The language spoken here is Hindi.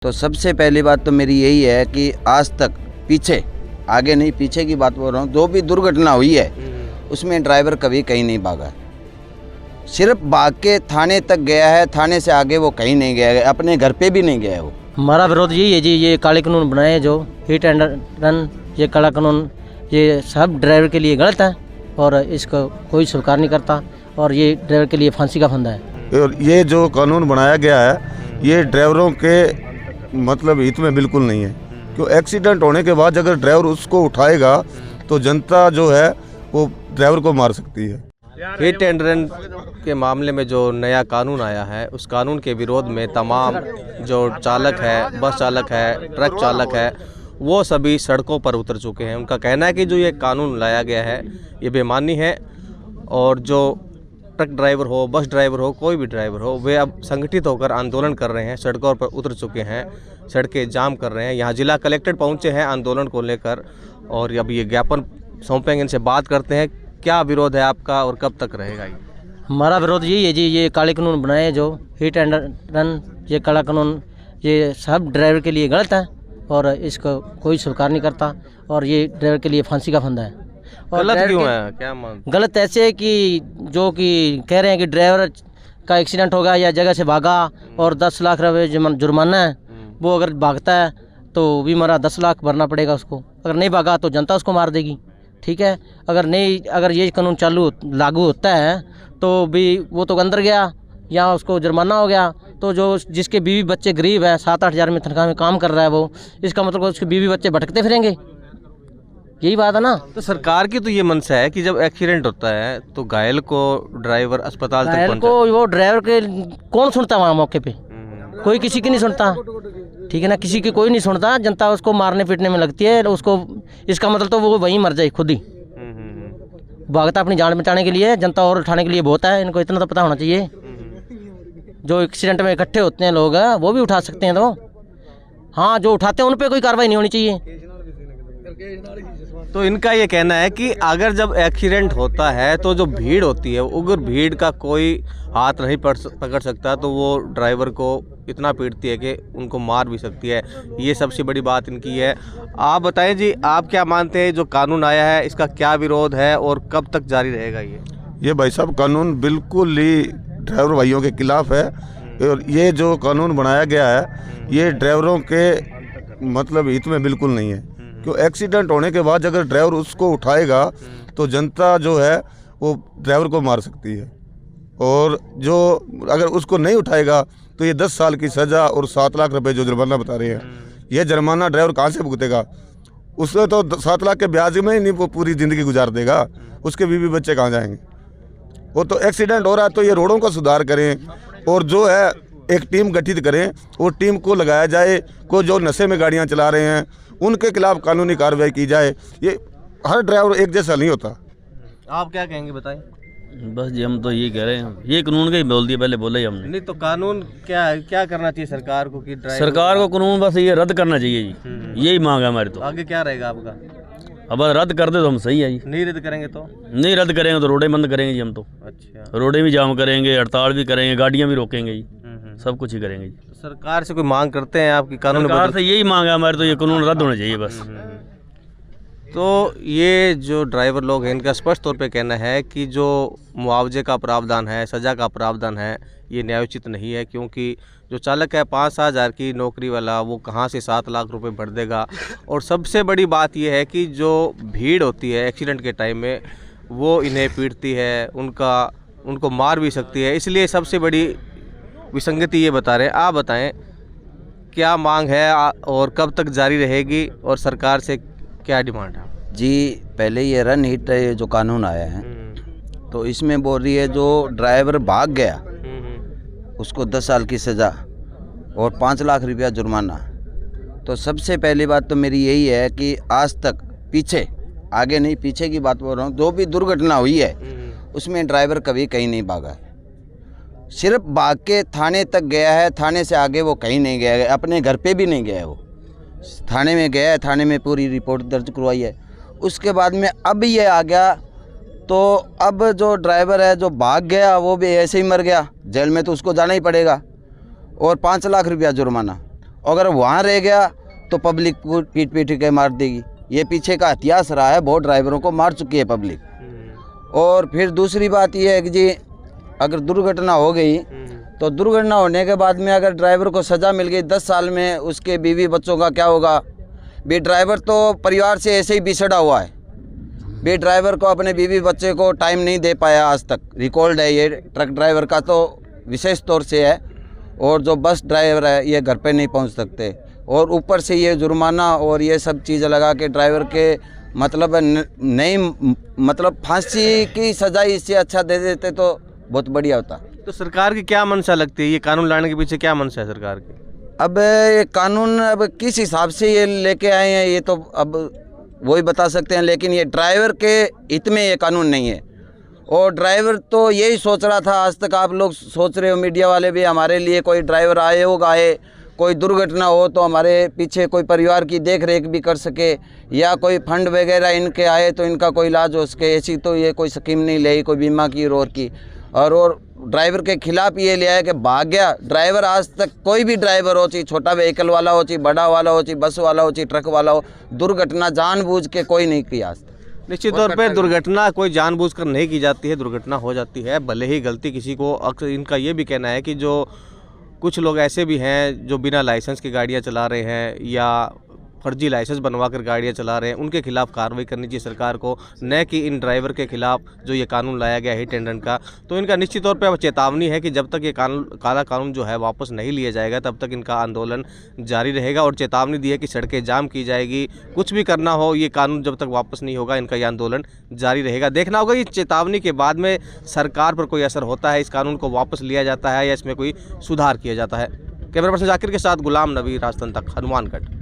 तो सबसे पहली बात तो मेरी यही है कि आज तक पीछे, आगे नहीं पीछे की बात बोल रहा हूँ, जो भी दुर्घटना हुई है उसमें ड्राइवर कभी कहीं नहीं भागा है। सिर्फ भाग के थाने तक गया है, थाने से आगे वो कहीं नहीं गया है, अपने घर पे भी नहीं गया है वो। हमारा विरोध यही है जी, ये काले कानून बनाए जो हिट एंड रन, ये काला कानून, ये सब ड्राइवर के लिए गलत है और इसको कोई स्वीकार नहीं करता और ये ड्राइवर के लिए फांसी का फंदा है। और ये जो कानून बनाया गया है ये ड्राइवरों के मतलब हित में बिल्कुल नहीं है, क्यों एक्सीडेंट होने के बाद अगर ड्राइवर उसको उठाएगा तो जनता जो है वो ड्राइवर को मार सकती है। हिट एंड रन के मामले में जो नया कानून आया है उस कानून के विरोध में तमाम जो चालक है, बस चालक है, ट्रक चालक है, वो सभी सड़कों पर उतर चुके हैं। उनका कहना है कि जो ये कानून लाया गया है ये बेईमानी है और जो ट्रक ड्राइवर हो, बस ड्राइवर हो, कोई भी ड्राइवर हो, वे अब संगठित होकर आंदोलन कर रहे हैं, सड़कों पर उतर चुके हैं, सड़कें जाम कर रहे हैं। यहाँ जिला कलेक्टर पहुँचे हैं आंदोलन को लेकर और अब ये ज्ञापन सौंपेंगे। इनसे बात करते हैं, क्या विरोध है आपका और कब तक रहेगा ये? हमारा विरोध यही है जी, ये काले कानून बनाए जो हिट एंड रन, ये काला कानून, ये सब ड्राइवर के लिए गलत है और इसको कोई स्वीकार नहीं करता और ये ड्राइवर के लिए फांसी का फंदा है। और गलत क्यों है, क्या मान? गलत ऐसे है कि जो कि कह रहे हैं कि ड्राइवर का एक्सीडेंट होगा या जगह से भागा और 10 लाख रुपये जुर्माना है, वो अगर भागता है तो भी मरा 10 लाख भरना पड़ेगा उसको, अगर नहीं भागा तो जनता उसको मार देगी। ठीक है, अगर ये कानून लागू होता है तो भी वो तो अंदर गया या उसको जुर्माना हो गया, तो जो जिसके बीवी बच्चे गरीब है, 7-8 हज़ार में तनख्वाह में काम कर रहा है वो, इसका मतलब उसके बीवी बच्चे भटकते फिरेंगे, यही बात है ना। तो सरकार की तो ये मंशा है कि जब एक्सीडेंट होता है तो घायल को ड्राइवर अस्पताल तक घायल को वो ड्राइवर के कौन सुनता वहाँ मौके पे, कोई किसी की नहीं सुनता। ठीक है ना, किसी की कोई नहीं सुनता, जनता उसको मारने पीटने में लगती है उसको, इसका मतलब तो वो वहीं मर जाए खुद ही। भागता अपनी जान बचाने के लिए, जनता और उठाने के लिए बहुत है, इनको इतना तो पता होना चाहिए। जो एक्सीडेंट में इकट्ठे होते हैं लोग वो भी उठा सकते हैं, तो हाँ जो उठाते हैं उन पर कोई कार्रवाई नहीं होनी चाहिए। तो इनका ये कहना है कि अगर जब एक्सीडेंट होता है तो जो भीड़ होती है, उगर भीड़ का कोई हाथ नहीं पकड़ सकता, तो वो ड्राइवर को इतना पीटती है कि उनको मार भी सकती है। ये सबसे बड़ी बात इनकी है। आप बताएं जी, आप क्या मानते हैं जो कानून आया है इसका क्या विरोध है और कब तक जारी रहेगा ये भाई साहब कानून बिल्कुल ही ड्राइवर भाइयों के खिलाफ है और ये जो कानून बनाया गया है ये ड्राइवरों के मतलब हित में बिल्कुल नहीं है, क्यों एक्सीडेंट होने के बाद अगर ड्राइवर उसको उठाएगा तो जनता जो है वो ड्राइवर को मार सकती है और जो अगर उसको नहीं उठाएगा तो ये 10 साल की सज़ा और 7 लाख रुपए जो जुर्माना बता रहे हैं, ये जुर्माना ड्राइवर कहाँ से भुगतेगा? उसने तो 7 लाख के ब्याज में ही नहीं वो पूरी ज़िंदगी गुजार देगा, उसके बीवी बच्चे कहाँ जाएंगे? वो तो एक्सीडेंट हो रहा है तो ये रोडों का सुधार करें और जो है एक टीम गठित करें, वो टीम को लगाया जाए, को जो नशे में गाड़ियाँ चला रहे हैं उनके खिलाफ कानूनी कार्रवाई की जाए। ये हर ड्राइवर एक जैसा नहीं होता। आप क्या कहेंगे बताएं? बस जी हम तो ये कह रहे हैं, ये कानून का ही बोल दिया, पहले बोला ही हमने। नहीं तो कानून क्या करना चाहिए सरकार को कि सरकार को कानून बस ये रद्द करना चाहिए जी, यही मांग है हमारी। तो आगे क्या रहेगा आपका? अब रद्द कर दे तो हम सही है जी, नहीं रद्द करेंगे तो? नहीं रद्द करेंगे तो रोडें बंद करेंगे जी हम तो। अच्छा, रोडें भी जाम करेंगे, हड़ताल भी करेंगे, गाड़ियाँ भी रोकेंगे जी, सब कुछ ही करेंगे जी। तो सरकार से कोई मांग करते हैं आपकी? कानून सरकार से यही मांग है हमारी, तो ये कानून रद्द होना चाहिए बस। तो ये जो ड्राइवर लोग हैं इनका स्पष्ट तौर पे कहना है कि जो मुआवजे का प्रावधान है, सज़ा का प्रावधान है, ये न्यायोचित नहीं है, क्योंकि जो चालक है 5-7 हज़ार की नौकरी वाला वो कहाँ से 7 लाख रुपए भर देगा। और सबसे बड़ी बात ये है कि जो भीड़ होती है एक्सीडेंट के टाइम में वो इन्हें पीटती है, उनको मार भी सकती है, इसलिए सबसे बड़ी विसंगति ये बता रहे हैं। आप बताएं क्या मांग है और कब तक जारी रहेगी और सरकार से क्या डिमांड है? जी पहले ये रन हिट जो कानून आया है तो इसमें बोल रही है जो ड्राइवर भाग गया उसको 10 साल की सज़ा और 5 लाख रुपया जुर्माना। तो सबसे पहली बात तो मेरी यही है कि आज तक पीछे, आगे नहीं पीछे की बात बोल रहा हूँ, जो भी दुर्घटना हुई है उसमें ड्राइवर कभी कहीं नहीं भागा है। सिर्फ भाग के थाने तक गया है, थाने से आगे वो कहीं नहीं गया है, अपने घर पे भी नहीं गया है। वो थाने में गया है, थाने में पूरी रिपोर्ट दर्ज करवाई है। उसके बाद में अब ये आ गया तो अब जो ड्राइवर है जो भाग गया वो भी ऐसे ही मर गया, जेल में तो उसको जाना ही पड़ेगा और 5 लाख रुपया जुर्माना। अगर वहाँ रह गया तो पब्लिक को पीट पीट के मार देगी। ये पीछे का इतिहास रहा है, बहुत ड्राइवरों को मार चुकी है पब्लिक। और फिर दूसरी बात ये है कि जी अगर दुर्घटना हो गई तो दुर्घटना होने के बाद में अगर ड्राइवर को सज़ा मिल गई 10 साल में, उसके बीवी बच्चों का क्या होगा? भी ड्राइवर तो परिवार से ऐसे ही बिछड़ा हुआ है। भी ड्राइवर को अपने बीवी बच्चे को टाइम नहीं दे पाया आज तक। रिकॉर्ड है ये ट्रक ड्राइवर का तो विशेष तौर से है, और जो बस ड्राइवर है ये घर पे नहीं पहुंच सकते। और ऊपर से ये जुर्माना और ये सब चीज़ लगा के ड्राइवर के मतलब नहीं, मतलब फांसी की सज़ा इससे अच्छा दे देते तो बहुत बढ़िया होता। तो सरकार की क्या मंशा लगती है? ये कानून लाने के पीछे क्या मंशा है सरकार की? अब ये कानून अब किस हिसाब से ये लेके आए हैं ये तो अब वही बता सकते हैं, लेकिन ये ड्राइवर के हित में ये कानून नहीं है। और ड्राइवर तो यही सोच रहा था, आज तक आप लोग सोच रहे हो मीडिया वाले भी, हमारे लिए कोई ड्राइवर आयोग आए, कोई दुर्घटना हो तो हमारे पीछे कोई परिवार की देख रेख भी कर सके, या कोई फंड वगैरह इनके आए तो इनका कोई इलाज हो सके। ऐसी तो ये कोई स्कीम नहीं लाई, कोई बीमा की और की। और ड्राइवर के खिलाफ ये लिया है कि भाग गया ड्राइवर। आज तक कोई भी ड्राइवर हो, चाहे छोटा व्हीकल वाला हो, चाहे बड़ा वाला हो, चाहे बस वाला हो, चाहे ट्रक वाला हो, दुर्घटना जानबूझ के कोई नहीं की आज तक। निश्चित तौर पे दुर्घटना कोई जानबूझकर नहीं की जाती है, दुर्घटना हो जाती है, भले ही गलती किसी को। अक्सर इनका ये भी कहना है कि जो कुछ लोग ऐसे भी हैं जो बिना लाइसेंस की गाड़ियाँ चला रहे हैं या फर्जी लाइसेंस बनवा कर गाड़ियाँ चला रहे हैं, उनके खिलाफ कार्रवाई करनी चाहिए सरकार को, न कि इन ड्राइवर के खिलाफ जो ये कानून लाया गया हिट एंड रन का। तो इनका निश्चित तौर पे चेतावनी है कि जब तक ये काला कानून जो है वापस नहीं लिया जाएगा तब तक इनका आंदोलन जारी रहेगा। और चेतावनी दी है कि सड़कें जाम की जाएगी, कुछ भी करना हो, ये कानून जब तक वापस नहीं होगा इनका ये आंदोलन जारी रहेगा। देखना होगा ये चेतावनी के बाद में सरकार पर कोई असर होता है, इस कानून को वापस लिया जाता है या इसमें कोई सुधार किया जाता है। कैमरा पर्सन जाकिर के साथ गुलाम नबी, राजतंत्र तक, हनुमानगढ़।